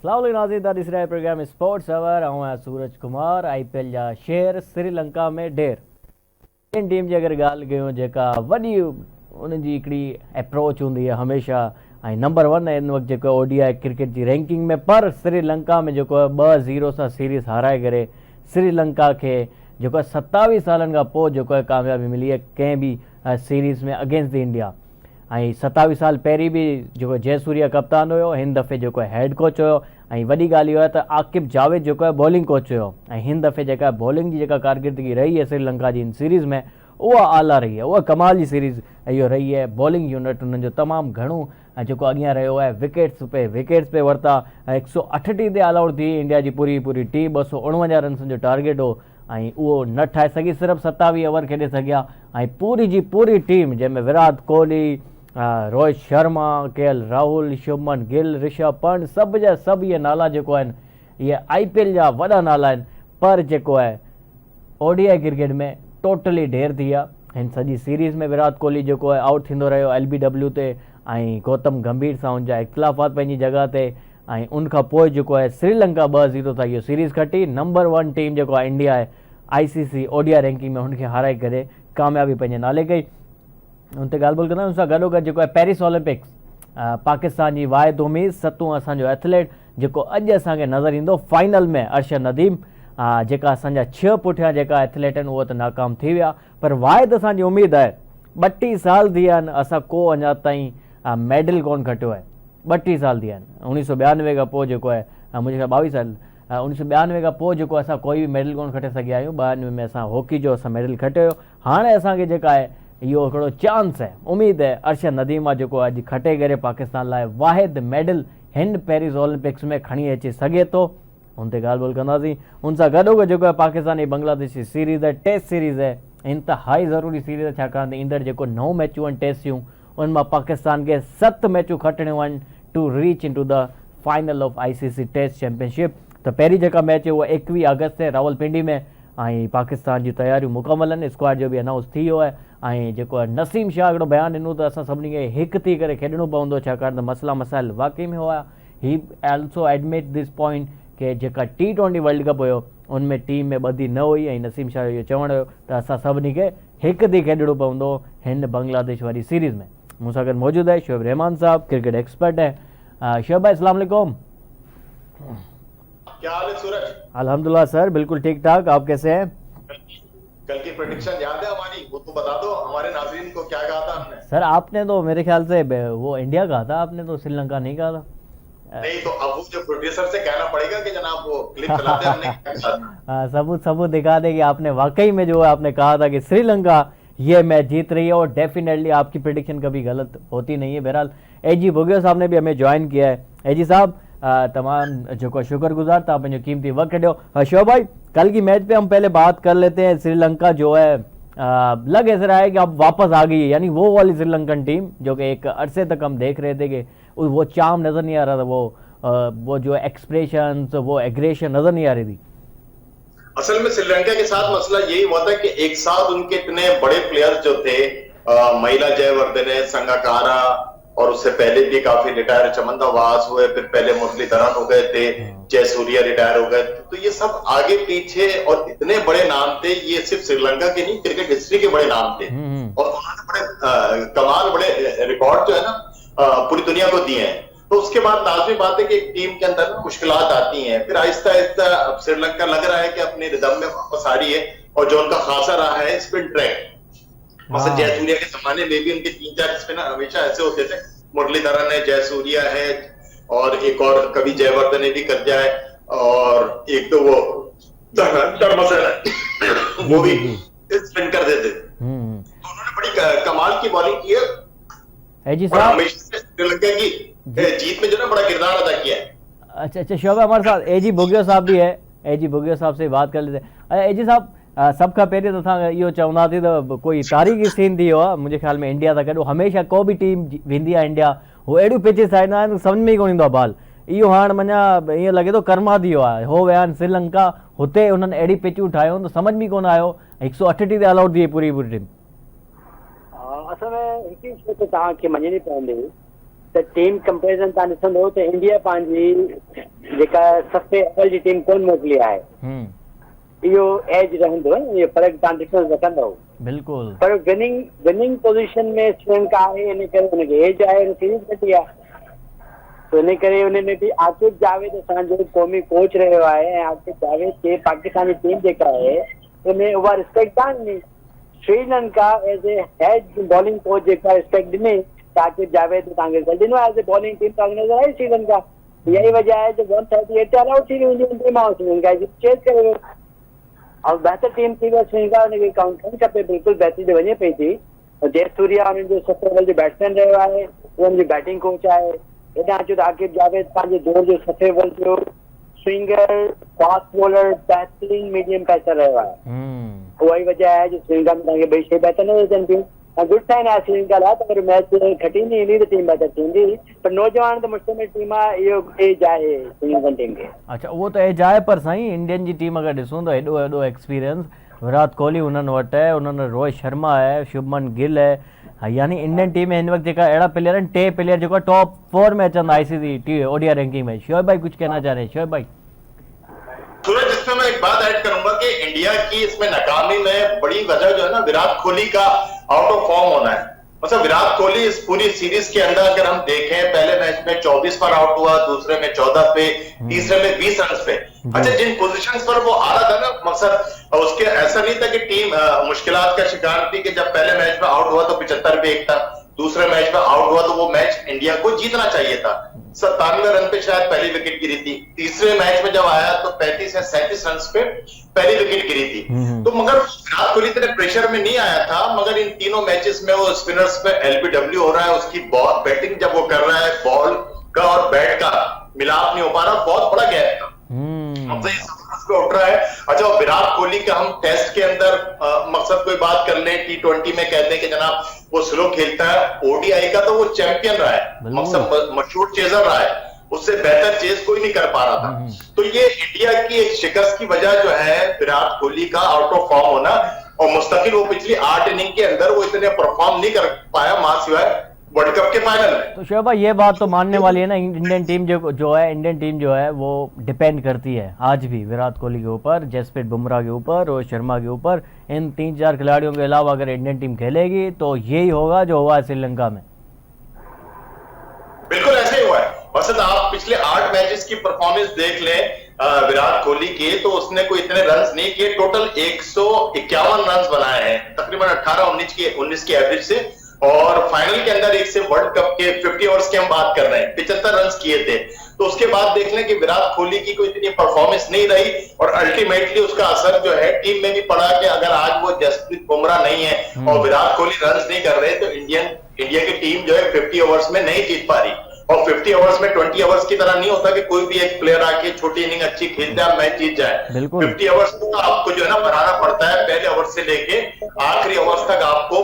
अस्सलाम वालेकुम नाज़रीन, दा ॾिसी रहिया प्रोग्राम स्पोर्ट्स अवर। ऐं आहियां सूरज कुमार। IPL जा शेर श्रीलंका में ढेर। इंडियन टीम जी अगरि ॻाल्हि कयूं, जेका वॾी उन्हनि जी हिकिड़ी अप्रोच हूंदी आहे हमेशह, ऐं नंबर 1 आहे इन वक़्तु जेको ODI क्रिकेट जी रैंकिंग में। पर श्रीलंका में जेको आहे 2-0 सां सीरीज़ हाराए करे श्रीलंका खे जेको आहे 27 सालनि खां पोइ जेको आहे कामयाबी मिली आहे कंहिं बि सीरीज़ में अगेंस्ट द इंडिया। ऐं 27 साल पहिरीं बि जेको जयसूर्या कप्तान हुयो, हिन दफ़े जेको आहे हेड कोच हुयो। ऐं वॾी ॻाल्हि इहो आहे त आकिब जावेद जेको आहे बॉलिंग कोच हुयो। ऐं हिन दफ़े जेका बॉलिंग जी जेका कारकिरदगी रही आहे श्रीलंका जी इन सीरीज़ में, उहा आला रही आहे, उहा कमाल जी सीरीज़ इहो रही आहे। बॉलिंग यूनिट उन्हनि जो तमामु घणो जेको अॻियां रहियो आहे। विकेट्स पे वरिता। 138 ते ऑल आउट थी इंडिया जी पूरी टीम। 249 रन्स जो टारगेट हो ऐं उहो न ठाहे सघी, सिर्फ़ु 27 ओवर खेॾे सघिया। ऐं पूरी जी पूरी टीम, जंहिंमें विराट कोहली, रोहित शर्मा, KL राहुल, शुभमन गिल, ऋषभ पंत, सभु जा सभु इहे नाला जेको आहिनि, इहे IPL जा वॾा नाला आहिनि। पर जेको आहे ODI क्रिकेट में टोटली ढेर थी आहे। हिन सॼी सीरीज़ में विराट कोहली जेको आहे आउट थींदो रहियो LBW ते, ऐं गौतम गंभीर सां हुनजा इख़्तिलाफ़ात पंहिंजी जॻह ते। ऐं उनखां पोइ जेको आहे श्रीलंका 2-0 तां इहो सीरीज़ खटी। नंबर 1 टीम जेको आहे इंडिया आहे ICC ODI रैंकिंग में, हुनखे हाराए करे कामयाबी पंहिंजे नाले कई। उन ते ॻाल्हि ॿोल कंदा आहियूं। उन सां गॾोगॾु जेको आहे पेरिस ओलंपिक्स, पाकिस्तान जी वाहिद उम्मीद, 7 असांजो एथलीट जेको अॼु असांखे नज़र ईंदो फाइनल में, अर्शद नदीम, जेका असांजा 6 पुठियां जेका एथलीट आहिनि उहो त नाकाम थी विया। पर वाहिद असांजी उम्मीद आहे। 32 साल थी विया आहिनि, असां को अञा ताईं मेडल कोन खटियो आहे। 32 साल थी विया आहिनि। 1992 खां पोइ जेको आहे, मुंहिंजे खां 22 साल, 1992 खां पोइ जेको असां कोई बि मेडल कोन खटे सघिया आहियूं। 92 में असां हॉकी जो असां मेडल खटियो। हाणे असांखे जेका आहे इहो हिकिड़ो चांस आहे, उमेद आहे अर्शद नदीम आहे जेको अॼु खटे करे पाकिस्तान लाइ वाहिद मेडल हिन पेरिस ओलंपिक्स में खणी अची सघे थो। हुन ते ॻाल्हि ॿोल कंदासीं। उन सां गॾोगॾु जेको आहे पाकिस्तान ऐं बांग्लादेश जी सीरीज़ आहे, टेस्ट सीरीज़ आहे, इंतिहाई ज़रूरी सीरीज़ आहे। छाकाणि त ईंदड़ जेको 9 मैचूं आहिनि टेस्ट जूं, उन मां पाकिस्तान खे 7 मैचूं खटणियूं आहिनि to reach into the final of ICC test championship. त पहिरीं जेका मैच आहे उहा 21 अगस्त ते रावलपिंडी में। ऐं पाकिस्तान जी तयारियूं मुकमल आहिनि। स्क्वाड जो बि अनाउंस थी वियो आहे। ऐं जेको आहे नसीम शाह हिकिड़ो बयानु ॾिनो त असां सभिनी खे हिकु थी करे खेॾणो पवंदो, छाकाणि त मसइला मसाइल वाक़ई में हुआ। He also admit this point कि जेका T20 वर्ल्ड कप हुयो उनमें टीम में ॿधी न हुई। ऐं नसीम शाह जो इहो चवणु हुयो त असां सभिनी खे हिकु थी खेॾणो पवंदो हिन बांग्लादेश वारी सीरीज़ में। मूं सां गॾु मौजूदु आहे शोएब रहमान साहब, क्रिकेट एक्सपर्ट है। शोएब भाई अस्सलाम वालेकुम। क्या हाल है सूरज? अल्हम्दुलिल्लाह सर, बिल्कुल ठीक ठाक। आप कैसे हैं? कल की प्रेडिक्शन याद है हमारी? वो तो बता दो हमारे नाज़रीन को, क्या कहा था हमने? सर आपने तो मेरे ख्याल से वो इंडिया कहा था, आपने तो श्रीलंका नहीं कहा था। नहीं तो अब वो जो प्रोड्यूसर से कहना पड़ेगा कि जनाब वो क्लिप चलाते हमने क्या कहा था? सबूत दिखा दे कि आपने वाकई में जो है आपने कहा था कि श्रीलंका ये मैच जीत रही है। और डेफिनेटली आपकी प्रेडिक्शन कभी गलत होती नहीं है। बहरहाल AG भुगियो साहब ने भी हमें ज्वाइन किया है। AG साहब तमाम जो शुक्रगुजार था, अपने कीमती वक्त ॾियो। शोएब भाई, कल की मैच पे हम पहले बात कर लेते हैं। श्रीलंका जो है लग ऐसा रहा है कि अब वापस आ गई है, यानी वो वाली श्रीलंकन टीम जो कि एक अरसे तक हम देख रहे थे कि वो चार्म नज़र नहीं आ रहा था, वो जो एक्सप्रेशन, वो एग्रेशन नज़र नहीं आ रही थी। असल में श्रीलंका के साथ मसला यही हुआ था कि एक साथ उनके इतने बड़े प्लेयर्स जो थे, महिला जयवर्धने, संगकारा, और उससे पहले भी काफी रिटायर चमंदा वास हुए, फिर पहले मुरलीधरन हो गए थे, जयसूर्या रिटायर हो गए। तो ये सब आगे पीछे और इतने बड़े नाम थे, ये सिर्फ श्रीलंका के नहीं, क्रिकेट हिस्ट्री के बड़े नाम थे। और उन्होंने बड़े कमाल, बड़े रिकॉर्ड जो है ना पूरी दुनिया को दिए हैं। तो उसके बाद लाजमी बात है कि एक टीम के अंदर मुश्किलात आती हैं। फिर आहिस्ता आहिस्ता अब श्रीलंका लग रहा है कि अपने रिदम में वापस आ रही है। और जो उनका खासा रहा है स्पिन ट्रैक, मतलब जयसूर्या के जमाने में भी उनके 3-4 स्पिनर हमेशा ऐसे होते थे। मुरलीधरन है, जयसूर्या है, और एक और कभी जयवर्धने भी कर जाए, और एक तो वो धर्मसेन है वो भी स्पिन कर देते। तो उन्होंने बड़ी कमाल की बॉलिंग की है। हमेशा श्रीलंका की जीत में जो ना बड़ा किरदार अदा किया है। अच्छा शोएब, हमारे साथ AG भुगियो साहब भी है। AG भुगियो साहब से बात कर लेते हैं। AG साहब, सब खां पहिरीं त असां इहो चवंदासीं त कोई तारीख़ी सीन थी वियो आहे मुंहिंजे ख्याल में इंडिया सां गॾु। हमेशह को बि टीम वेंदी आहे इंडिया, हू अहिड़ियूं पिचिस ठाहींदा आहिनि सम्झ में ई कोन ईंदो आहे बॉल। इहो हाणे मञा ईअं लॻे थो कर्मा थी वियो आहे। हो विया आहिनि श्रीलंका, हुते हुननि अहिड़ी पिचूं ठाहियूं त सम्झ में ई कोन आयो। 138 ते ऑल आउट थी पूरी टीम। असल में हिकिड़ी शइ त तव्हांखे मञणी पवंदी त टीम कंपेरिज़न तव्हां ॾिसंदो त इंडिया पंहिंजी जेका सफ़े अवल जी टीम कोन मोकिली आहे, इहो एज रहंदो, इहो फ़र्क़ु तव्हां ॾिसण रखंदव बिल्कुलु। पर विनिंग पोज़ीशन में श्रीलंका आहे, इन करे हुनखे एज आहे, सीरीज़ घटी आहे, तो इन करे हुन में बि आकिब जावेद असांजो क़ौमी कोच रहियो आहे ऐं आकिब जावेद खे पाकिस्तान जी टीम जेका आहे उनमें उहा रिस्पेक्ट कान ॾिनी। Sri Lanka as a head bowling coach जेका रिस्पेक्ट ॾिनी त आकिब जावेद तव्हांखे रिज़ल्ट ॾिनो एज़ ए बॉलिंग टीम तव्हांखे नज़र आई श्रीलंका। इहा ई वजह आहे जो 138 ते ऑल आउट थी वियो इंडियन टीम ऐं श्रीलंका जी चेस करे वियो ऐं बहितर टीम थी वियो श्रीलंका। हुनखे काउंट करणु खपे, बिल्कुलु बहितरी ते वञे पई थी। जयसूर्या हुननि जो सफ़े ओवर जो बैट्समैन रहियो आहे, हुननि जी बैटिंग कोच आहे। हेॾां अचो त आकिब जावेद पंहिंजे दौर जो सफ़े ओवर जो स्विंगर, फास्ट बॉलर, बहितरीन मीडियम पेसर रहियो आहे। उहा ई वजह आहे जो श्रीलंका में तव्हांखे ॿई शइ बहितर नज़र अचनि पियूं। ऐं गुड साइन आहे श्रीलंका लाइ त अगरि मैच खटींदी ईंदी त टीम बहितर थींदी, पर नौजवान त मुश्तमिल टीम आहे, इहो एज आहे श्रीलंकन टीम खे। अच्छा, उहो त एज आहे, पर साईं इंडियन जी टीम अगरि ॾिसूं त एॾो एक्सपीरियंस विराट कोहली हुननि वटि आहे, उन्हनि रोहित शर्मा आहे, शुभमन गिल आहे, यानी इंडियन टीम में हिन वक़्तु जेका अहिड़ा प्लेयर आहिनि, 3 प्लेयर जेको टॉप 4 में अचनि ICC ODI रैंकिंग में। शोएब भाई कुछ कहना चाह रहे हैं? शोएब भाई। सूरज, इसमें मैं एक बात ऐड करूंगा कि इंडिया की इसमें नाकामी में बड़ी वजह जो है ना विराट कोहली का आउट ऑफ फॉर्म होना है। मतलब विराट कोहली इस पूरी सीरीज के अंदर अगर हम देखें, पहले मैच में 24 पर आउट हुआ, दूसरे में 14 पे, तीसरे में 20 रन पे। अच्छा, जिन पोजीशंस पर वो आ रहा था ना, मकसद उसके ऐसा नहीं था कि टीम मुश्किलात का शिकार थी कि जब पहले मैच में आउट हुआ तो 75 पे 1 था, दूसरे मैच में आउट हुआ तो वो मैच इंडिया को जीतना चाहिए था। 97 रन पे शायद पहली विकेट गिरी थी। तीसरे मैच में जब आया तो 35 या 37 रन पे पहली विकेट गिरी थी। तो मगर विराट कोहली इतने प्रेशर में नहीं आया था, मगर इन तीनों मैचेस में वो स्पिनर्स पे LBW हो रहा है, उसकी बॉल बैटिंग जब वो कर रहा है, बॉल का और बैट का मिलाप नहीं हो पा रहा, बहुत बड़ा गैप था। उठ रहा है। अच्छा, विराट कोहली का हम टेस्ट के अंदर मकसद कोई बात कर ले, T20 में कहते हैं कि जनाब वो स्लो खेलता है, ODI का तो वो चैंपियन रहा है, मकसद मशहूर चेजर रहा है, उससे बेहतर चेज कोई नहीं कर पा रहा था। तो ये इंडिया की एक शिकस्त की वजह जो है विराट कोहली का आउट ऑफ फॉर्म होना, और मुस्तकिल वो पिछली 8 इनिंग के अंदर वो इतने परफॉर्म नहीं कर पाया मां सिवाय वर्ल्ड कप के फाइनल में। तो शोएब भाई, ये बात तो मानने वाली है ना, इंडियन टीम इंडियन टीम जो है वो डिपेंड करती है आज भी विराट कोहली के ऊपर, जसप्रीत बुमराह के ऊपर, रोहित शर्मा के ऊपर। इन 3-4 खिलाड़ियों के अलावा अगर इंडियन टीम खेलेगी तो यही होगा जो हुआ है श्रीलंका में। बिल्कुल ऐसे ही हुआ है। वैसे तो आप पिछले 8 मैचेस की परफॉर्मेंस देख लें विराट कोहली के, तो उसने कोई इतने रन्स नहीं किए, टोटल 151 रन्स बनाए हैं, तकरीबन 18-19 की एवरेज से। और फाइनल के अंदर एक से वर्ल्ड कप के 50 ओवर्स की हम बात कर रहे हैं, 75 रन किए थे। तो उसके बाद देख लें कि विराट कोहली की कोई इतनी परफॉर्मेंस नहीं रही, और अल्टीमेटली उसका असर जो है टीम में भी पड़ा कि अगर आज वो जसप्रीत बुमराह नहीं है और विराट कोहली रन नहीं कर रहे, तो इंडिया की टीम जो है 50 ओवर्स में नहीं जीत पा रही। और 50 ओवर्स में 20 ओवर्स की तरह नहीं होता कि कोई भी एक प्लेयर आके छोटी इनिंग अच्छी खेल जाए मैच जीत जाए। 50 ओवर्स तो आपको जो है ना बनाना पड़ता है, पहले ओवर से लेके आखिरी ओवर्स तक आपको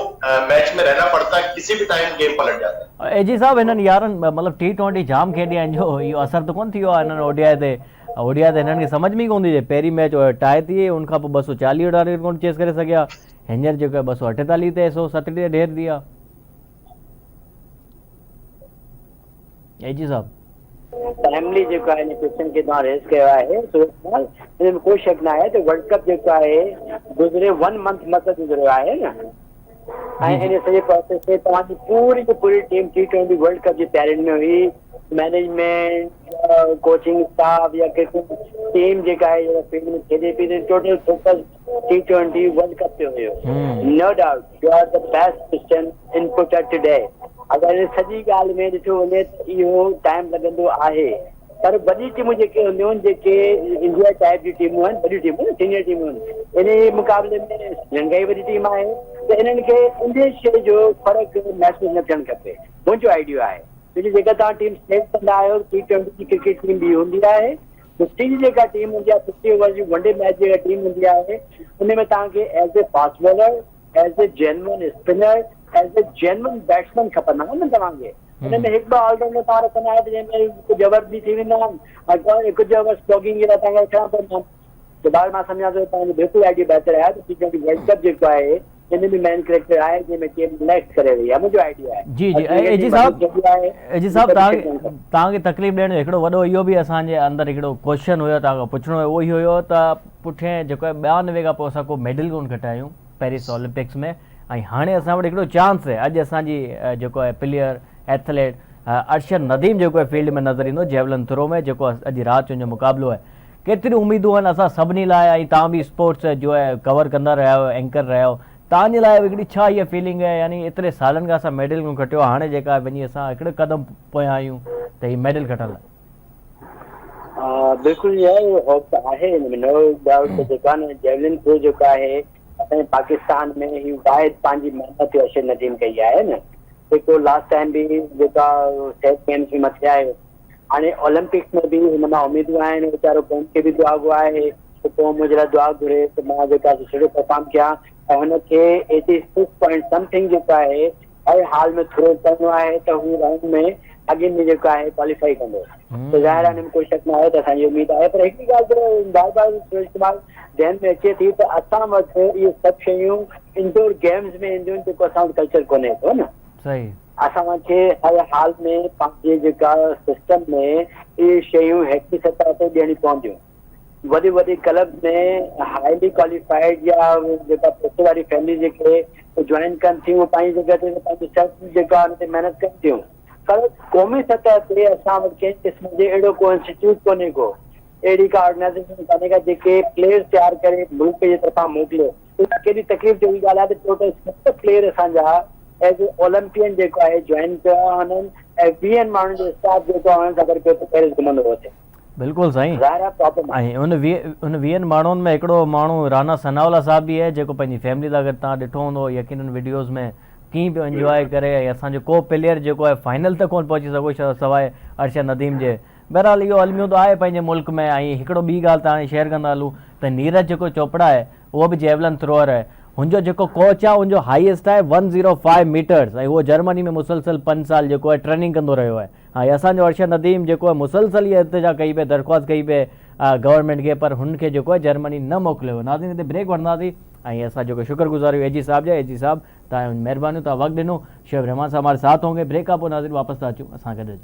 मैच में रहना पड़ता है, किसी भी टाइम गेम पलट जाता है। एजी साहब, हिननि यारनि मतलब T20 जाम खेॾी आहिनि, जो इहो असर त कोन थियो आहे हिननि ODI ते हिननि खे सम्झ में ई कोन थी अचे। पहिरीं मैच टाए थी, उनखां पोइ 240 टारगेट कोन चेस करे सघिया, हींअर जेको 248 ते 137 ते ढेर दिया। एजी साहब, टाइमली जेको आहे क्वेश्चन खे तव्हां रेज़ कयो आहे, हिन में कोई शक न आहे त वर्ल्ड कप जेको आहे गुज़रे 1 मंथ मत गुज़रियो आहे न, ऐं इन सॼे प्रोसेस में तव्हांजी पूरी की पूरी टीम T20 वर्ल्ड कप जी तयारियुनि में हुई। मैनेजमेंट, कोचिंग स्टाफ या क्रिकेट टीम जेका आहे फील्ड में खेॾे पई, total focus T20 world cup ते हुयो। No doubt you are the best question input today. अगर सॼी ॻाल्हि में ॾिठो वञे त इहो टाइम लॻंदो आहे, पर वॾी टीमूं जेके हूंदियूं आहिनि, जेके इंडिया टाइप जी टीमूं आहिनि, वॾियूं टीमूं सीनियर टीमूं आहिनि, इन मुक़ाबले में श्रीलंका ई वॾी टीम आहे, त इन्हनि खे इन शइ जो फ़र्क़ु महसूसु न थियणु खपे। मुंहिंजो आइडियो आहे छोकी जेका तव्हां टीम सिलेक्ट कंदा आहियो, T20 जी क्रिकेट टीम बि हूंदी आहे, 50 जी जेका टीम हूंदी आहे, 50 ओवर जी वनडे मैच जेका टीम हूंदी आहे, उन में तव्हांखे as a fast bowler, as a genuine spinner, as a genuine batsman खपंदा न तव्हांखे। हुन में 1-2 ऑलराउंडर तव्हां रखंदा आहियो, जंहिंमें कुझु ओवर बि थी वेंदा आहिनि, कुझु ओवर स्लॉगिंग जे लाइ तव्हांखे रखणा पवंदा आहिनि। तो बार मां सम्झां थो तव्हांजो बिल्कुलु आइडिया बहितर आहे त T20 वर्ल्ड कप जेको आहे इन में मेन कैरेक्टर आहे जंहिंमें टीम रिलैक्स करे रही आहे, मुंहिंजो आइडिया आहे। जी जी एजी साहब तव्हांखे तकलीफ़ ॾियण जो हिकिड़ो वॾो इहो बि असांजे अंदरि हिकिड़ो क्वेश्चन हुयो तव्हांखां पुछिणो उहो ई हुयो त पुठियां जेको आहे 92 खां पोइ असां को मेडल कोन खटिया आहियूं पेरिस ओलंपिक्स में, ऐं हाणे असां वटि हिकिड़ो चांस आहे। अॼु असांजी जेको आहे प्लेयर एथलीट अरशद नदीम जेको आहे फील्ड में नज़र ईंदो जेवलिन थ्रो में, जेको अॼु राति जो मुक़ाबिलो आहे। केतिरियूं उमेदूं आहिनि असां सभिनी लाइ, ऐं तव्हां बि स्पोर्ट्स जो आहे कवर कंदा रहिया आहियो, एंकर रहिया आहियो, तव्हांजे लाइ हिकिड़ी छा इहा फीलिंग आहे, यानी एतिरे सालनि खां असां मेडल कोन खटियो, हाणे जेका वञी असां हिकिड़े क़दम पोयां आहियूं त हीउ मेडल खटण लाइ? बिल्कुलु होप आहे हिन में, नो डाउट जेको आहे न जेवलिन थ्रो जेको आहे असांजे पाकिस्तान में ही वाहिद पंहिंजी महिनत अरशद नदीम कई आहे न, जेको लास्ट टाइम बि जेका सेट गेम्स में मथे आयो, हाणे ओलंपिक्स में बि हिन मां उमेदूं आहिनि। वीचारो क़ौम खे बि दुआ गो आहे त क़ौम मुंहिंजे लाइ दुआ घुरे त मां जेका सुठो परफॉर्म कयां ऐं हुनखे 86 पॉइंट समथिंग जेको आहे हर हाल में थ्रो करिणो आहे त हू राउंड में अॻे में जेको आहे क्वालिफाई कंदो। त ज़ाहिर आहे हिन में कोई शक न आहे त असांजी उमेद आहे, पर हिकिड़ी ॻाल्हि त बार बार सूरज कुमार ध्यान में अचे थी त असां वटि इहे सभु शयूं इंडोर गेम्स में ईंदियूं आहिनि जेको असां वटि कल्चर कोन्हे को न। सही, असांखे हर हाल में पंहिंजे जेका सिस्टम में इहे शयूं हेठि सतह ते ॾियणी पवंदियूं। वॾी वॾी क्लब में हाईली क्वालिफाइड या जेका पैसे वारी फैमिली जेके ज्वाइन कनि थियूं पंहिंजी जॻह ते पंहिंजी सेल्फ जेका हुन ते महिनत कनि थियूं, पर क़ौमी सतह ते असां वटि कंहिं क़िस्म जे अहिड़ो को इंस्टीट्यूट कोन्हे को, अहिड़ी का ऑर्गेनाइज़ेशन कोन्हे का जेके प्लेयर्स तयारु करे मुल्क जे तरफ़ां मोकिलियो। केॾी तकलीफ़ जो ॻाल्हि आहे त टोटल 7 प्लेयर असांजा एज ओलंपियन जेको आहे ज्वाइन कया हुननि ऐं 20 माण्हुनि जो स्टाफ जेको आहे अगरि कोई पेरिस घुमंदो हो थिए। बिल्कुलु साईं, प्रॉब्लम ऐं उन 20 माण्हुनि में हिकिड़ो माण्हू राना सनावला साहब बि आहे जेको पंहिंजी फैमिली सां गॾु तव्हां ॾिठो हूंदो यकीनन वीडियोज़ में कीअं पियो इंजॉय करे, ऐं असांजो को प्लेयर जेको आहे फाइनल त कोन पहुची सघो सवाइ अरशद नदीम जे। बहरहाल इहो अलमियो त आहे पंहिंजे मुल्क में। ऐं हिकिड़ो ॿी ॻाल्हि त हाणे शेयर कंदा हलूं त नीरज जेको चोपड़ा आहे उहो बि जेवलिन थ्रोअर आहे, हुनजो जेको कोच आहे उनजो हाईएस्ट आहे 105 मीटर्स, ऐं उहो जर्मनी में मुसलसल 5 साल जेको आहे ट्रेनिंग कंदो रहियो आहे। ऐं असांजो अरशद नदीम जेको आहे मुसलसल इहा इल्तिजा कई पिए, दरख़्वास्त कई पिए गवर्नमेंट खे, पर हुनखे जेको आहे जर्मनी न मोकिलियो। नाज़रीन हिते ब्रेक वठंदासीं ऐं असां जेको शुक्रगुज़ार एजी साहब जा। एजी साहब तव्हां महिरबानी, तव्हां वक़्तु ॾिनो। शेब रहमान साहब हमारे साथ होंगे। ब्रेक खां पोइ नाज़रीन वापसि था अचूं, असां गॾु।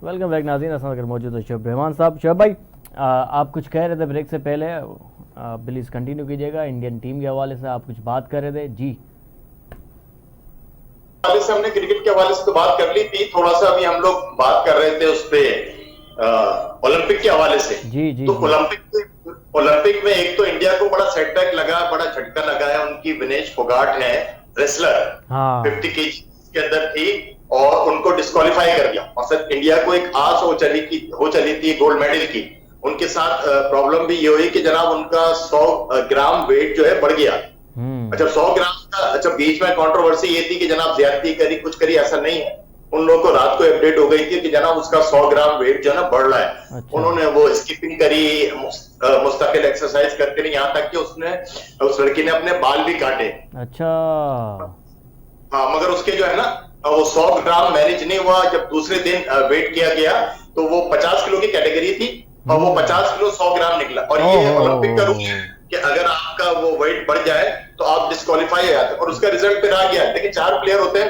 वेलकम बैक नाज़रीन, असां अगर मौजूद है शोएब रहमान साहब। शोएब भाई, आप कुछ कह रहे थे ब्रेक से पहले, प्लीज़ कंटिन्यू कीजिएगा। इंडियन टीम के हवाले से आप कुछ बात कर रहे थे जी। से हमने क्रिकेट के हवाले से तो बात कर ली थी, थोड़ा सा अभी हम लोग बात कर रहे थे उस पे ओलंपिक के हवाले से। जी जी। तो ओलंपिक में एक तो इंडिया को बड़ा सेटबैक लगा, बड़ा झटका लगा है। उनकी विनेश फोगाट है रेसलर, 50 केजी के अंदर थी और उनको डिस्क्वालीफाई कर दिया। मकसद इंडिया को एक आस हो चली थी गोल्ड मेडल की। उनके साथ प्रॉब्लम भी ये हुई कि जनाब उनका 100 ग्राम वेट जो है बढ़ गया। अच्छा, 100 ग्राम का, अच्छा बीच में कंट्रोवर्सी ये थी कि जनाब ज्यादती करी, कुछ करी, ऐसा नहीं है। उन लोगों को रात को अपडेट हो गई थी कि जनाब उसका 100 ग्राम वेट जो है ना बढ़ रहा है। अच्छा। उन्होंने वो स्किपिंग करी, मुस्तकिल एक्सरसाइज करते रही, यहाँ तक कि उस लड़की ने अपने बाल भी काटे। अच्छा। हाँ, मगर उसके जो है ना वो 100 ग्राम मैनेज नहीं हुआ। जब दूसरे दिन वेट किया गया तो वो 50 किलो की कैटेगरी थी और वो 50 किलो 100 ग्राम निकला। और ये ओलंपिक का रूल है कि अगर आपका वो वेट बढ़ जाए तो आप डिस्क्वालीफाई हो जाते हैं। और उसका रिजल्ट फिर आ गया। लेकिन 4 प्लेयर होते हैं,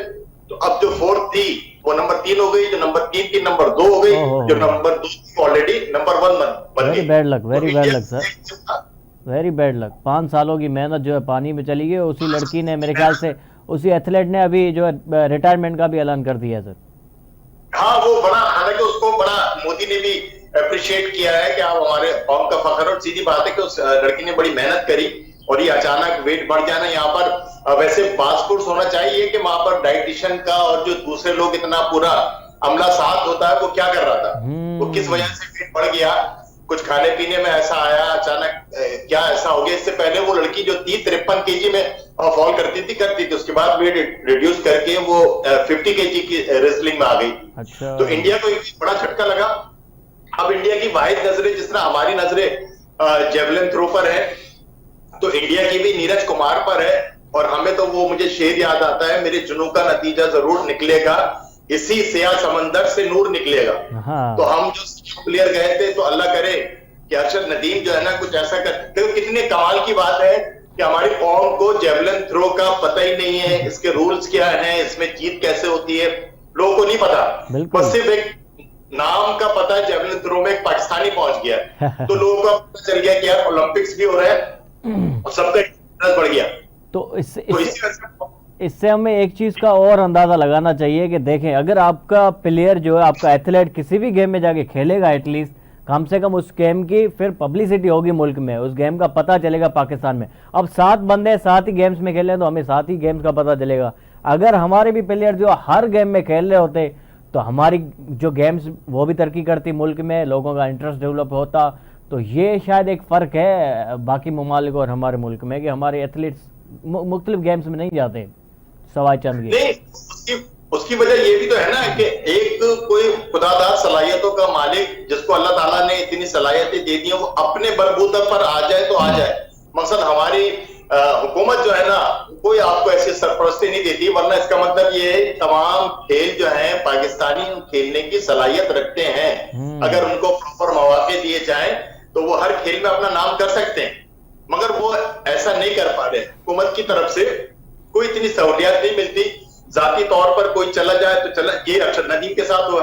तो अब जो 4th थी वो नंबर 3 हो गई, जो नंबर 3 थी नंबर 2 हो गई, जो नंबर 2 थी ऑलरेडी नंबर 1 बन गई। Bad luck, very bad luck sir, very bad luck. 5 सालों की मेहनत जो है पानी में चली गई। उसी लड़की ने, मेरे ख्याल से उसी एथलीट ने अभी जो है रिटायरमेंट का भी ऐलान कर दिया सर। हाँ, वो बड़ा, हालांकि उसको बड़ा मोदी ने भी अप्रिशिएट किया है कि आप हमारे कौम का फख्र। और सीधी बात है कि उस लड़की ने बड़ी मेहनत करी और ये अचानक वेट बढ़ जाना। यहाँ पर वैसे पासपोर्ट होना चाहिए कि वहां पर डाइटिशियन का और जो दूसरे लोग इतना पूरा अमला साथ होता है, वो क्या कर रहा था, वो किस वजह से वेट बढ़ गया, कुछ खाने पीने में ऐसा आया अचानक, क्या ऐसा हो गया। इससे पहले वो लड़की जो थी 53 केजी में फॉल करती थी, उसके बाद वेट रिड्यूस करके वो 50 केजी की रेसलिंग में आ गई। अच्छा। तो इंडिया को एक बड़ा झटका लगा। अब इंडिया की वाहिद नजरें, जिस तरह हमारी नजरें जेवलिन थ्रो पर है, तो इंडिया की भी नीरज कुमार पर है। और हमें तो वो, मुझे शेर याद आता है, मेरे जुनू का नतीजा जरूर निकलेगा, इसी सियाह समंदर से नूर निकलेगा। हाँ। तो हम जो प्लेयर गए थे, तो अल्लाह करे कि अरशद नदीम जो है ना कुछ ऐसा करते हो। कितने कमाल की बात है कि हमारी कौम को जेवलिन थ्रो का पता ही नहीं है, इसके रूल्स क्या हैं, इसमें जीत कैसे होती है, लोगों को नहीं पता। बस सिर्फ एक नाम का पता है, जेवलिन थ्रो में एक पाकिस्तानी पहुंच गया, तो लोगों को पता चल गया कि यार ओलंपिक्स भी हो रहा है और सबका इंटरेस्ट बढ़ गया। तो इससे हमें एक चीज का और अंदाजा लगाना चाहिए कि देखें, अगर आपका प्लेयर जो है, आपका एथलीट किसी भी गेम में जाके खेलेगा, एटलीस्ट कम से कम उस गेम की फिर पब्लिसिटी होगी मुल्क में, उस गेम का पता चलेगा पाकिस्तान में। अब 7 बंदे 7 ही गेम्स में खेल रहे हैं, तो हमें 7 ही गेम्स का पता चलेगा। अगर हमारे भी प्लेयर जो हर गेम में खेल रहे होते, तो हमारी जो गेम्स वो भी तरक्की करती मुल्क में, लोगों का इंटरेस्ट डेवलप होता। तो ये शायद एक फ़र्क है बाकी ममालिक और हमारे मुल्क में कि हमारे एथलीट्स मुख्तलिफ गेम्स में नहीं जाते सवाई चंद के। उसकी वजह ये भी तो है ना कि एक कोई खुदादार सलाहियतों का मालिक, जिसको अल्लाह ताला ने इतनी सलाहियतें दे दी हैं, वो अपने बलबूते पर आ जाए तो आ जाए। मकसद हमारी हुकूमत जो है ना, कोई आपको ऐसी सरपरस्ती नहीं देती, वरना इसका मतलब ये है तमाम खेल जो है पाकिस्तानी खेलने की सलाहियत रखते हैं। अगर उनको प्रॉपर मौके दिए जाए तो वो हर खेल में अपना नाम कर सकते हैं, मगर वो ऐसा नहीं कर पा रहे। हुकूमत की तरफ से कोई इतनी सहूलियत नहीं मिलती। जाती तौर पर कोई चला जाए तो चला, ये अरशद नदीम के साथ हुआ।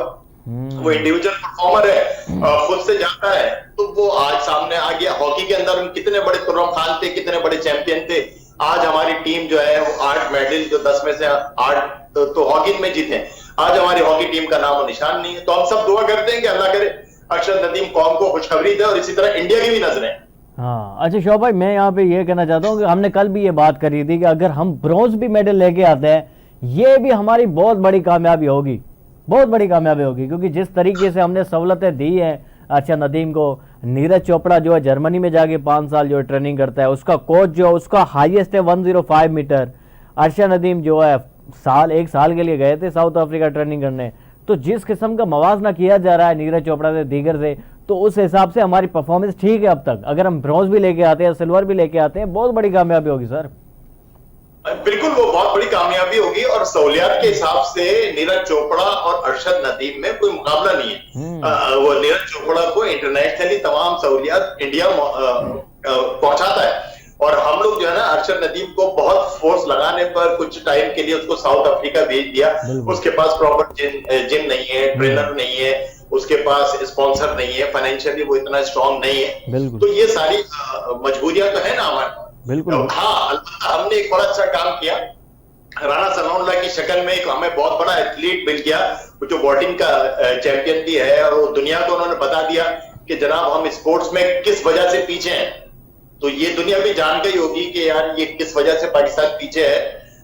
वो इंडिविजुअल परफॉर्मर है, खुद से जाता है, तो वो आज सामने आ गया। हॉकी के अंदर कितने बड़े तुर्रम खान थे, कितने बड़े चैंपियन थे। आज हमारी टीम जो है वो 8 मेडल, जो 10 में से 8 तो हॉकी में जीते। आज हमारी हॉकी टीम का नाम और निशान नहीं है। तो हम सब दुआ करते हैं कि अल्लाह करे अरशद नदीम कौम को खुशखबरी दे और इसी तरह इंडिया की भी नजरें। हाँ, अच्छा शोभ भाई, मैं यहाँ पे ये कहना चाहता हूँ कि हमने कल भी ये बात करी थी कि अगर हम ब्रॉन्ज भी मेडल लेके आते हैं, ये भी हमारी बहुत बड़ी कामयाबी होगी, बहुत बड़ी कामयाबी होगी। क्योंकि जिस तरीके से हमने सहूलतें दी हैं अच्छा नदीम को, नीरज चोपड़ा जो है जर्मनी में जाके 5 साल जो है ट्रेनिंग करता है, उसका कोच जो है उसका हाईएस्ट है 105 मीटर। अरशद नदीम जो है 1 साल के लिए गए थे साउथ अफ्रीका ट्रेनिंग करने। तो जिस किस्म का मवाजना किया जा रहा है नीरज चोपड़ा से, दीगर से, तो उस हिसाब से हमारी परफॉर्मेंस ठीक है अब तक। अगर हम ब्रॉन्ज भी लेके आते हैं, सिल्वर भी लेके आते हैं, बहुत बड़ी कामयाबी होगी सर। बिल्कुल, वो बहुत बड़ी कामयाबी होगी। और सहूलियत के हिसाब से नीरज चोपड़ा और अरशद नदीम में कोई मुकाबला नहीं है। वो नीरज चोपड़ा को इंटरनेशनली तमाम सहूलियत इंडिया पहुंचाता है। और हम लोग जो है ना अरशद नदीम को बहुत फोर्स लगाने पर कुछ टाइम के लिए उसको साउथ अफ्रीका भेज दिया। उसके पास प्रॉपर जिम नहीं है, ट्रेनर नहीं है, उसके पास स्पॉन्सर नहीं है, फाइनेंशियली वो इतना स्ट्रांग नहीं है। तो ये सारी मजबूरियां तो है ना हमारी। बिल्कुल। हाँ, हमने एक बड़ा अच्छा काम किया। राणा सनाउल्लाह की शक्ल में एक हमें बहुत बड़ा एथलीट मिल गया, जो बॉटिंग का चैंपियन भी है, और दुनिया को उन्होंने बता दिया कि जनाब हम स्पोर्ट्स में किस वजह से पीछे हैं। तो ये दुनिया भी जान गई होगी कि यार ये किस वजह से पाकिस्तान पीछे है।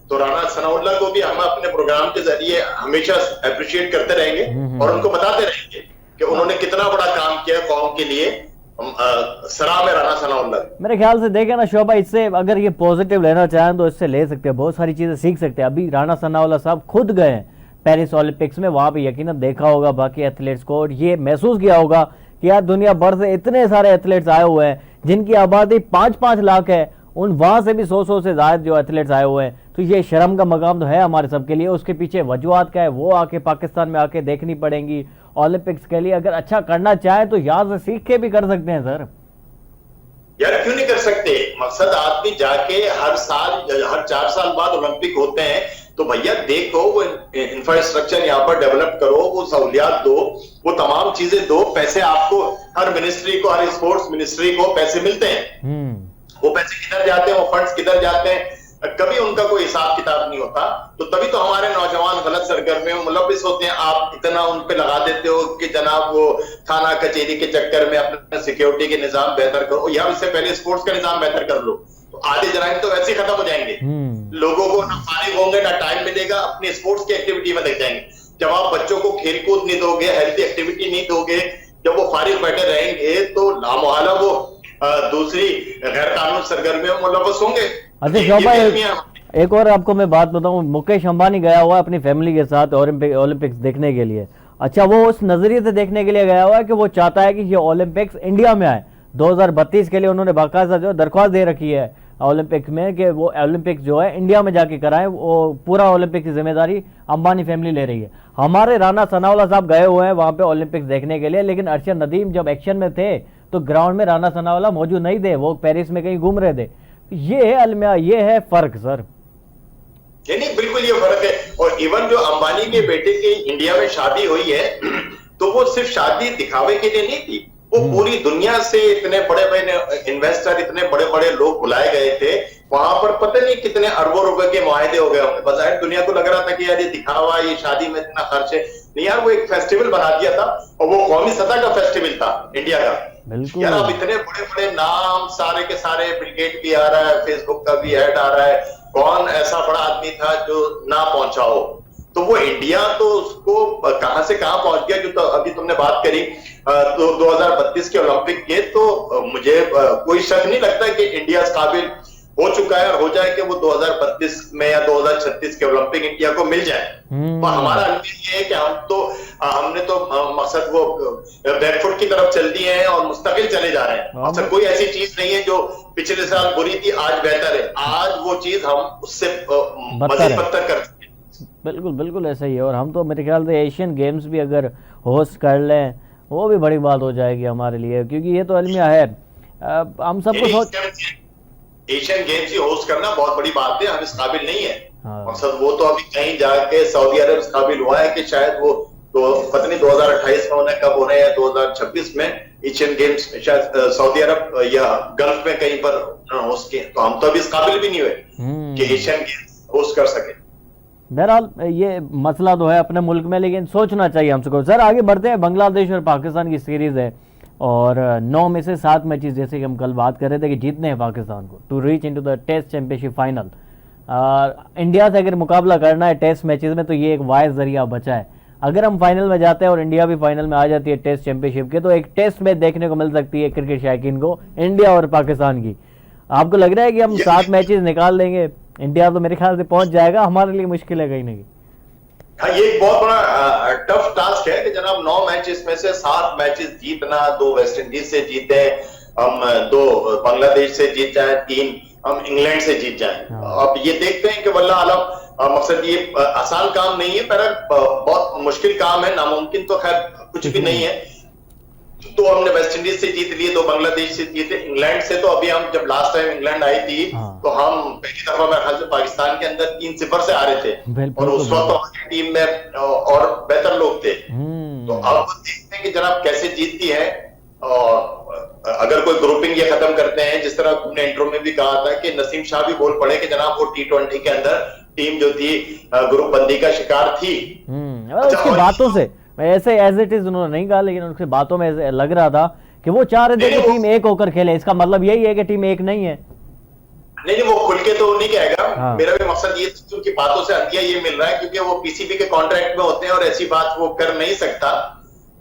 तो राणा सनाउल्लाह को भी हम अपने प्रोग्राम के जरिए हमेशा अप्रिशिएट करते रहेंगे और उनको बताते रहेंगे कि उन्होंने कितना बड़ा काम किया कौम के लिए। सलाम है राणा सनाउल्लाह। मेरे ख्याल से देखें ना शोभा, इससे अगर ये पॉजिटिव लेना चाहें तो इससे ले सकते हैं, बहुत सारी चीजें सीख सकते हैं। अभी राणा सनाउल्लाह साहब खुद गए हैं पेरिस ओलंपिक्स में, वहां पे यकीनन देखा होगा बाकी एथलीट्स को, और ये महसूस किया होगा कि यार दुनिया भर से इतने सारे एथलीट्स आए हुए हैं जिनकी आबादी 5-5 लाख है, उन वहां से भी 100 से ज्यादा जो एथलीट्स आए हुए हैं। तो ये शर्म का मकाम तो है हमारे सबके लिए। उसके पीछे वजूहत क्या है वो आके पाकिस्तान में आके देखनी पड़ेंगी। ओलंपिक्स के लिए अगर अच्छा करना चाहे तो यहाँ से सीख के भी कर सकते हैं सर। यार क्यों नहीं कर सकते। मकसद आदमी जाके हर 4 साल बाद ओलंपिक होते हैं, तो भैया देखो वो इंफ्रास्ट्रक्चर यहाँ पर डेवलप करो, वो सहूलियात दो, वो तमाम चीजें दो। पैसे आपको हर मिनिस्ट्री को, हर स्पोर्ट्स मिनिस्ट्री को पैसे मिलते हैं। वो पैसे किधर जाते हैं, वो फंड्स किधर जाते हैं, कभी उनका कोई हिसाब किताब नहीं होता। तो तभी तो हमारे नौजवान गलत सरगर्मियों में मुलविस होते हैं। आप इतना उन पे लगा देते हो कि जनाब वो थाना कचेरी के चक्कर में अपने सिक्योरिटी के निजाम बेहतर करो, या उससे पहले स्पोर्ट्स का निजाम बेहतर कर लो, तो आधे जराइम तो वैसे ही खत्म हो जाएंगे। लोगों को ना फारिग होंगे, ना टाइम मिलेगा, अपने स्पोर्ट्स की एक्टिविटी में लग जाएंगे। जब आप बच्चों को खेल कूद नहीं दोगे, हेल्थी एक्टिविटी नहीं दोगे, जब वो फारिग बैठे रहेंगे तो लामोहला वो दूसरी गैर कानूनी सरगर्मियों में मुलविस होंगे। अच्छा शोभा, एक और आपको मैं बात बताऊं, मुकेश अंबानी गया हुआ है अपनी फैमिली के साथ ओलंपिक्स देखने के लिए। अच्छा, वो उस नजरिए से देखने के लिए गया हुआ है कि वो चाहता है कि ये ओलंपिक्स इंडिया में आए। 2032 के लिए उन्होंने बाकायदा जो दरख्वास्त दे रखी है ओलंपिक्स में कि वो ओलंपिक्स जो है इंडिया में जाके कराएं। वो पूरा ओलंपिक की जिम्मेदारी अंबानी फैमिली ले रही है। हमारे राना सनाउल्लाह साहब गए हुए हैं वहां पे ओलंपिक्स देखने के लिए, लेकिन अरशद नदीम जब एक्शन में थे तो ग्राउंड में राना सनाउल्लाह मौजूद नहीं थे, वो पेरिस में कहीं घूम रहे थे। ये है अलमिया, ये है फर्क सर। नहीं, बिल्कुल ये फर्क है। और इवन जो अंबानी के बेटे की इंडिया में शादी हुई है तो वो सिर्फ शादी दिखावे के लिए नहीं थी, वो पूरी दुनिया से इतने बड़े बड़े इन्वेस्टर, इतने बड़े बड़े लोग बुलाए गए थे वहां पर, पता नहीं कितने अरबों रुपए के मुआहदे हो गए होंगे। बजाय दुनिया को लग रहा था कि यार ये दिखावा, ये शादी में इतना खर्च है, नहीं यार वो एक फेस्टिवल बना दिया था, और वो कौमी सतह का फेस्टिवल था इंडिया का। बिल्कुल यार अब इतने बड़े बड़े नाम सारे के सारे, ब्रिगेड भी आ रहा है, फेसबुक का भी ऐड आ रहा है, कौन ऐसा बड़ा आदमी था जो ना पहुंचा हो। तो वो इंडिया तो उसको कहां से कहां पहुंच गया। जो तो अभी तुमने बात करी तो 2032 के ओलंपिक के, तो मुझे कोई शक नहीं लगता कि इंडिया इस काबिल हो चुका है और हो जाए कि वो 2032 में या 2036 के ओलंपिक इंडिया को मिल जाए। तो हमारा ये है कि हमने तो मकसद वो बैकफुट की तरफ चल दिए हैं और मुस्तकिल चले जा रहे हैं। अक्सर कोई ऐसी चीज नहीं है जो पिछले साल बुरी थी आज बेहतर है, आज वो चीज हम उससे मजीद बदतर कर चुके हैं। बिल्कुल बिल्कुल ऐसा ही है। और हम तो मेरे ख्याल से एशियन गेम्स भी अगर होस्ट कर लें वो भी बड़ी बात हो जाएगी हमारे लिए, क्योंकि ये तो अलमिया है। हम सबको एशियन गेम्स ही होस्ट करना बहुत बड़ी बात है, हम इस काबिल नहीं है। मकसद वो तो अभी कहीं जाके सऊदी अरब इस काबिल हुआ है कि शायद वो तो पता नहीं 2028 में होने कब हो रहे हैं, 2026 में एशियन गेम्स शायद सऊदी अरब या गल्फ में कहीं पर होस्ट किए। तो हम तो अभी इस काबिल भी नहीं हुए कि एशियन गेम्स होस्ट कर सके। बहरहाल ये मसला तो है अपने मुल्क में, लेकिन सोचना चाहिए हम सबको। सर आगे बढ़ते हैं। बांग्लादेश और पाकिस्तान की सीरीज है और 9 में से 7 मैचेस, जैसे कि हम कल बात कर रहे थे कि जीतने हैं पाकिस्तान को to reach into the test championship final. India से अगर मुकाबला करना है टेस्ट मैचेस में तो ये एक वाइज जरिया बचा है। अगर हम फाइनल में जाते हैं और इंडिया भी फाइनल में आ जाती है टेस्ट चैंपियनशिप के, तो एक टेस्ट मैच देखने को मिल सकती है क्रिकेट शौकीन को, इंडिया और पाकिस्तान की। आपको लग रहा है कि हम 7 मैचेस निकाल लेंगे? इंडिया तो मेरे ख्याल से पहुंच जाएगा, हमारे लिए मुश्किल है कहीं ना कहीं। हाँ, ये एक बहुत बड़ा टफ टास्क है कि जनाब 9 मैचेस में से 7 मैचेस जीतना, 2 वेस्ट इंडीज से जीते हम, 2 बांग्लादेश से जीत जाए, 3 हम इंग्लैंड से जीत जाए। अब ये देखते हैं कि वल्लाह आलम, मकसद ये आसान काम नहीं है, पर बहुत मुश्किल काम है, नामुमकिन तो खैर कुछ भी नहीं है। तो हमने वेस्ट इंडीज से जीत लिए, 2 बांग्लादेश से जीते, इंग्लैंड से तो अभी हम जब लास्ट टाइम इंग्लैंड आई थी तो हम पहली दफा मेरे ख्याल से पाकिस्तान के अंदर 3-0 से हारे थे, और उस वक्त तो हमारी टीम में और बेहतर लोग थे। तो अब देखते हैं कि जनाब कैसे जीतती है। और अगर कोई ग्रुपिंग ये खत्म करते हैं, जिस तरह तुमने इंट्रो में भी कहा था कि नसीम शाह भी बोल पड़े कि जनाब वो T20 के अंदर टीम जो थी ग्रुप बंदी का शिकार थी। उसकी बातों से ऐसे एज इट इज उन्होंने नहीं कहा, लेकिन उनकी बातों में लग रहा था कि वो चाह रहे थे कि टीम एक होकर खेले। इसका मतलब यही है कि टीम एक नहीं है। नहीं, वो खुल के तो नहीं कहेगा। मेरा भी मकसद ये उनकी बातों से अंतिया ये मिल रहा है, क्योंकि वो पीसीबी के कॉन्ट्रैक्ट में होते हैं और ऐसी बात वो कर नहीं सकता।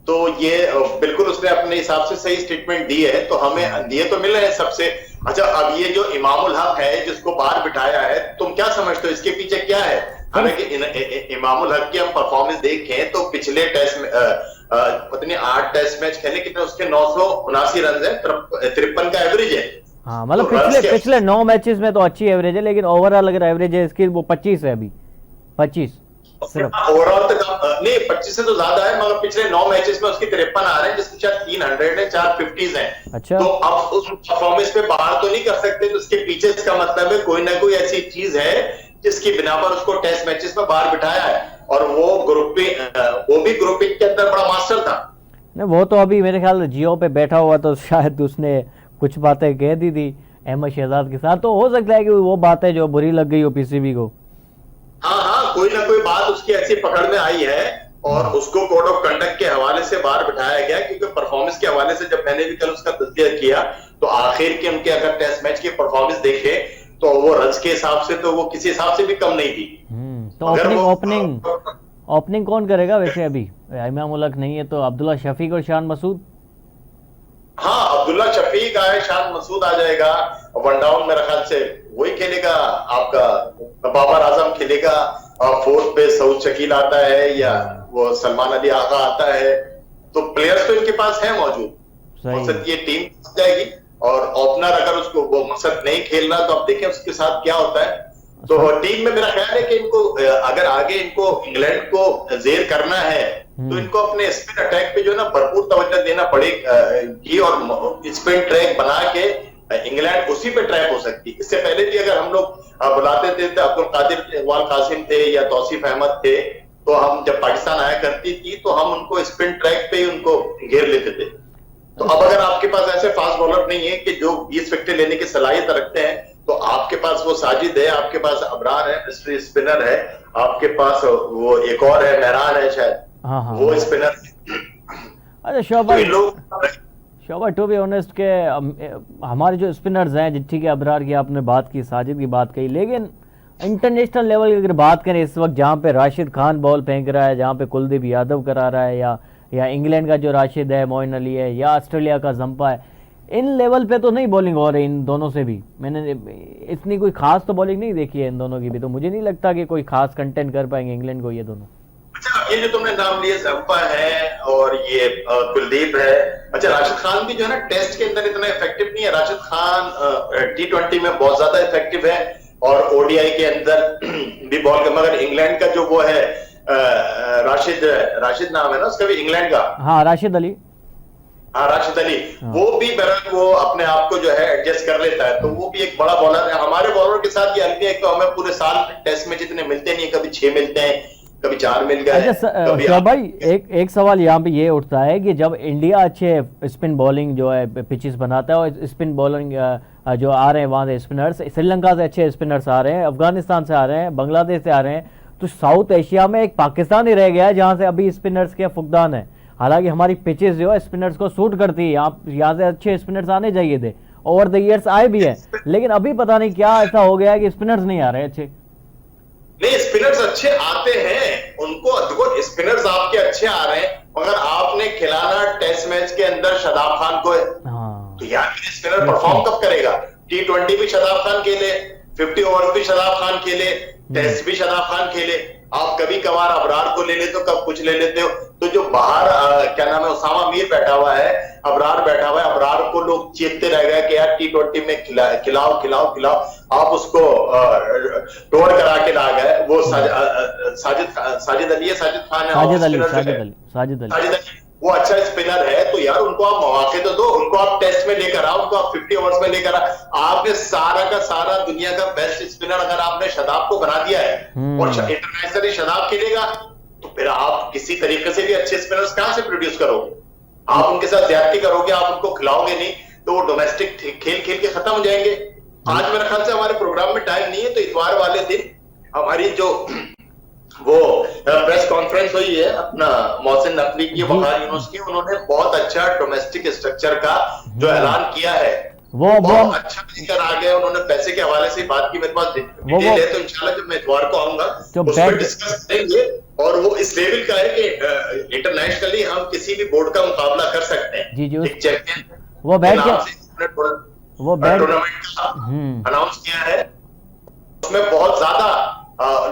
तो ये बिल्कुल उसने अपने हिसाब से सही स्टेटमेंट दी है, तो हमें दिए तो मिल रहे हैं सबसे। अच्छा, अब ये जो इमामुल हक है जिसको बाहर बिठाया है, तुम क्या समझते हो इसके पीछे क्या है? हालांकि इमामुल हक की हम परफॉर्मेंस देखें तो पिछले टेस्ट में पता 8 टेस्ट मैच खेले, कितने उसके 979 रन है, 53 का एवरेज है। हाँ, मतलब पिछले 9 मैचेस में तो अच्छी एवरेज है, लेकिन ओवरऑल अगर एवरेज है इसकी वो 25 है अभी, 25 ओवरऑल तक नहीं, 25 से तो ज्यादा है, मगर पिछले 9 मैचेस में उसकी 53 आ रहे हैं, जिसमें शायद 300 है, 4 50s हैं। अच्छा, तो अब उस परफॉर्मेंस पे बाहर तो नहीं कर सकते, तो उसके पीछे इसका मतलब है कोई ना कोई ऐसी चीज है जिसकी बिना पर उसको टेस्ट मैचेस में बाहर बिठाया है। और वो भी ग्रुपिंग के अंदर बड़ा मास्टर था। नहीं, वो तो अभी मेरे ख्याल जियो पे बैठा हुआ, तो शायद उसने कुछ बातें कह दी थी अहमद शहजाद के साथ, तो हो सकता है कि वो बातें जो बुरी लग गई हो पीसीबी को। हाँ, कोई ना कोई बात उसकी ऐसी पकड़ में आई है और उसको कोड ऑफ कंडक्ट के हवाले से बाहर बिठाया गया, क्योंकि परफॉर्मेंस के हवाले से जब मैंने भी कल उसका तस्दीर किया तो आखिर के उनके अगर टेस्ट मैच की परफॉर्मेंस देखे तो वो रन्स के हिसाब से तो वो किसी हिसाब से भी कम नहीं थी। तो ओपनिंग कौन करेगा वैसे? अभी इमामुल हक नहीं है तो अब्दुल्ला शफीक और शान मसूद। हाँ, अब्दुल्ला शफीक आए, शान मसूद आ जाएगा। वन डाउन मेरे ख्याल से वही खेलेगा, आपका बाबर आजम खेलेगा, और 4th पे सऊद शकील आता है या वो सलमान अली आगा आता है। तो प्लेयर्स तो इनके पास है मौजूद, मकसद ये टीम जाएगी। और ओपनर अगर उसको वो मकसद नहीं खेल रहा तो अब देखें उसके साथ क्या होता है। तो टीम में मेरा ख्याल है कि इनको अगर आगे इनको इंग्लैंड को जेर करना है तो इनको अपने स्पिन अटैक पे जो है ना भरपूर तवज्जो देना पड़ेगी और स्पिन ट्रैक बना के इंग्लैंड उसी पे ट्रैप हो सकती। इससे पहले भी अगर हम लोग बुलाते थे तो अब्दुल कादिर इकबाल कासिम थे या तौसीफ अहमद थे, तो हम जब पाकिस्तान आया करती थी तो हम उनको स्पिन ट्रैक पे ही उनको घेर लेते थे। तो अब अगर आपके पास ऐसे फास्ट बॉलर नहीं है कि जो 20 विकेट लेने की सलाहियत रखते हैं, तो आपके पास वो साजिद है, आपके पास अबरार है, मिस्ट्री स्पिनर है, आपके पास वो एक और है, मेहरान है शायद, हाँ वो स्पिनर। अच्छा शोभा टू बी ऑनेस्ट के हमारे जो स्पिनर्स हैं, ठीक है अबरार की आपने बात की, साजिद की बात कही, लेकिन इंटरनेशनल लेवल की अगर बात करें इस वक्त जहाँ पे राशिद खान बॉल फेंक रहा है, जहाँ पे कुलदीप यादव करा रहा है, या इंग्लैंड का जो राशिद है, मोइन अली है, या ऑस्ट्रेलिया का जंपा है, इन लेवल पे तो नहीं बॉलिंग हो रही इन दोनों से भी। मैंने इतनी कोई खास तो बॉलिंग नहीं देखी है इन दोनों की भी, तो मुझे नहीं लगता कि कोई खास कंटेंट कर पाएंगे इंग्लैंड को ये दोनों। अच्छा, ये जो तुमने नाम लिए जंपा है और ये कुलदीप है, अच्छा राशिद खान भी जो है ना टेस्ट के अंदर इतना इफेक्टिव नहीं है। राशिद खान T20 में बहुत ज्यादा इफेक्टिव है और ओडीआई के अंदर भी बॉल कर, मगर इंग्लैंड का जो वो है राशिद नाम है ना उसका भी इंग्लैंड का, हाँ राशिद अली, हाँ राशिद अली, वो भी बहरहाल वो अपने आप को जो है एडजस्ट कर लेता है, तो वो भी एक बड़ा बॉलर है। हमारे बॉलर के साथ ये अलग है, एक तो हमें पूरे साल टेस्ट में जितने मिलते नहीं, कभी 6 मिलते हैं, कभी 4 मिल गए। अच्छा भाई एक सवाल यहाँ पे ये उठता है कि जब इंडिया अच्छे स्पिन बॉलिंग जो है पिचेस बनाता है और स्पिन बॉलिंग जो आ रहे हैं वहाँ से स्पिनर्स, श्रीलंका से अच्छे स्पिनर्स आ रहे हैं, अफगानिस्तान से आ रहे हैं, बांग्लादेश से आ रहे हैं, तो साउथ एशिया में एक पाकिस्तान ही रह गया है जहाँ से अभी स्पिनर्स के फुकदान है। हालांकि हमारी पिचेस जो है स्पिनर्स को सूट करती है, यहाँ से अच्छे स्पिनर्स आने चाहिए थे, ओवर द ईयर्स आए भी है, लेकिन अभी पता नहीं क्या ऐसा हो गया है कि स्पिनर्स नहीं आ रहे अच्छे। नहीं, स्पिनर्स अच्छे आते हैं, उनको देखो स्पिनर्स आपके अच्छे आ रहे हैं, मगर आपने खिलाना टेस्ट मैच के अंदर शादाब खान को है, तो यार स्पिनर परफॉर्म कब करेगा? T20 भी शादाब खान खेले, 50 ओवर्स भी शादाब खान खेले, टेस्ट भी शादाब खान खेले, आप कभी कभार अबरार को ले लेते हो, कब कुछ ले लेते हो। तो जो बाहर क्या नाम है उसामा मीर बैठा हुआ है, अबरार बैठा हुआ है, अबरार को लोग चीखते रह गए कि यार T20 में खिलाओ खिलाओ खिलाओ, आप उसको टोर करा के ला गए। वो साजिद अली है, साजिद खान है, साजिद अली वो अच्छा स्पिनर है, तो यार उनको आप मौके तो दो, उनको आप टेस्ट में लेकर आओ, उनको आप 50 ओवर्स में लेकर आओ। आपने सारा का सारा दुनिया का बेस्ट स्पिनर अगर आपने शादाब को बना दिया है और इंटरनेशनली शादाब खेलेगा, तो फिर आप किसी तरीके से भी अच्छे स्पिनर्स कहां से प्रोड्यूस करोगे? आप उनके साथ ज्यादती करोगे, आप उनको खिलाओगे नहीं, तो वो डोमेस्टिक खेल खेल के खत्म हो जाएंगे। आज मेरे ख्याल से हमारे प्रोग्राम में टाइम नहीं है, तो इतवार वाले दिन हमारी जो वो प्रेस कॉन्फ्रेंस हुई है अपना मोहसिन नकवी की वकार यूनिवर्सिटी, उन्होंने बहुत अच्छा डोमेस्टिक स्ट्रक्चर का जो ऐलान किया है, वो बहुत अच्छा लेकर आ गए। उन्होंने पैसे के हवाले से बात की, मेरे पास डिटेल है, तो इंशाल्लाह जब मैं इतवार को आऊंगा उस पर डिस्कस करेंगे। और वो इस लेवल का है कि इंटरनेशनली हम किसी भी बोर्ड का मुकाबला कर सकते हैं। एक चैंपियन वो टूर्नामेंट का अनाउंस किया है, उसमें बहुत ज्यादा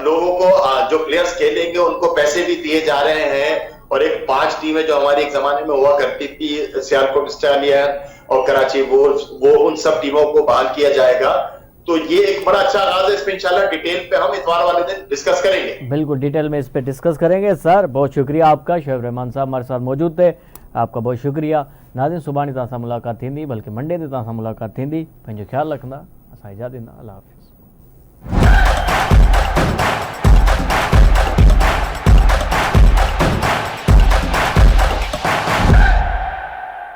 लोगों को जो प्लेयर्स खेलेंगे उनको पैसे भी दिए जा रहे हैं। और एक 5 टीमें जो हमारी एक जमाने में हुआ करती थी, सियालकोट स्टालियन और कराची वुल्व्स, वो उन सब टीमों को बहाल किया जाएगा। तो ये एक बड़ा अच्छा आगाज है, इस पे इंशाल्लाह डिटेल पे हम इतवार वाले दिन डिस्कस करेंगे। बिल्कुल डिटेल में इस पे डिस्कस करेंगे। सर बहुत शुक्रिया आपका, शोएब रहमान साहब हमारे साथ मौजूद थे, आपका बहुत शुक्रिया। नाज़रीन सुभाणे तव्हां सां मुलाक़ात थींदी, बल्कि मंडे ते तव्हां सां मुलाक़ात थींदी। पंहिंजो ख्याल रखंदा, असां इजाज़त ॾींदा। अल्लाह हाफ़िज़।